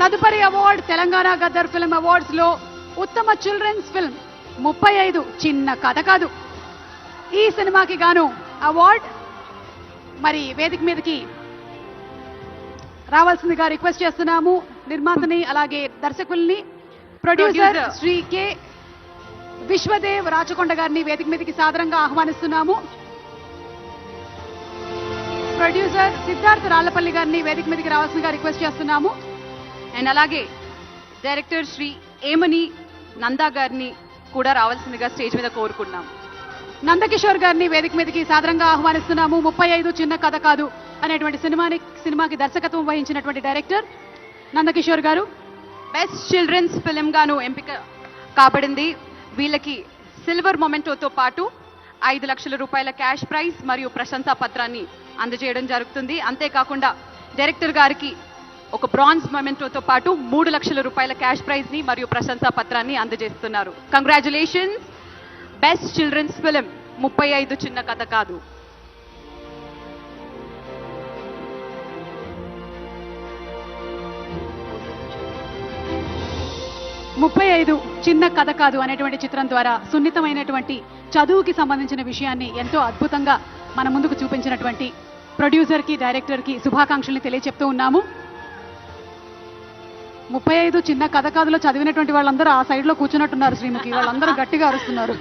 తదుపరి award Telangana Gaddar film awards లో ఉత్తమ చిల్డ్రన్స్ ఫిల్మ్ 35 చిన్న కథ కాదు. ఈ సినిమాకి గాను అవార్డ్ మరి వేదిక మీదకి రావాల్సిందిగా రిక్వెస్ట్ చేస్తున్నాము నిర్మాతని అలాగే దర్శకుల్ని. ప్రొడ్యూసర్ శ్రీ కె విశ్వదేవ్ రాచకొండ గారిని వేదిక మీదకి సాదరంగా ఆహ్వానిస్తున్నాము. ప్రొడ్యూసర్ సిద్ధార్థ్ రాళ్లపల్లి గారిని వేదిక మీదకి రావాల్సిందిగా రిక్వెస్ట్ చేస్తున్నాము. అండ్ అలాగే డైరెక్టర్ శ్రీ ఏమని నందా గారిని కూడా రావాల్సిందిగా స్టేజ్ మీద కోరుకున్నాం. నందకిషోర్ గారిని వేదిక మీదకి సాదరంగా ఆహ్వానిస్తున్నాము. 35 చిన్న కథ కాదు అనేటువంటి సినిమాకి దర్శకత్వం వహించినటువంటి డైరెక్టర్ నందకిషోర్ గారు. బెస్ట్ చిల్డ్రన్స్ ఫిల్మ్ గాను ఎంపిక కాబడింది. వీళ్ళకి సిల్వర్ మొమెంటోతో పాటు 5 లక్షల రూపాయల క్యాష్ ప్రైజ్ మరియు ప్రశంసా పత్రాన్ని అందజేయడం జరుగుతుంది. అంతేకాకుండా డైరెక్టర్ గారికి ఒక బ్రాంజ్ మొమెంటోతో పాటు 3 లక్షల రూపాయల క్యాష్ ప్రైజ్ ని మరియు ప్రశంసా పత్రాన్ని అందజేస్తున్నారు. కంగ్రాచులేషన్స్. బెస్ట్ చిల్డ్రన్స్ ఫిల్మ్ 35 చిన్న కథ కాదు. ముప్పై 35 చిన్న కథ కాదు అనేటువంటి చిత్రం ద్వారా సున్నితమైనటువంటి చదువుకి సంబంధించిన విషయాన్ని ఎంతో అద్భుతంగా మన ముందుకు చూపించినటువంటి ప్రొడ్యూసర్ కి డైరెక్టర్ కి శుభాకాంక్షల్ని తెలియజెప్తూ ఉన్నాము. 35 చిన్న కథ కాదులో చదివినటువంటి వాళ్ళందరూ ఆ సైడ్ లో కూర్చున్నట్టున్నారు శ్రీముఖి. వాళ్ళందరూ గట్టిగా అరుస్తున్నారు.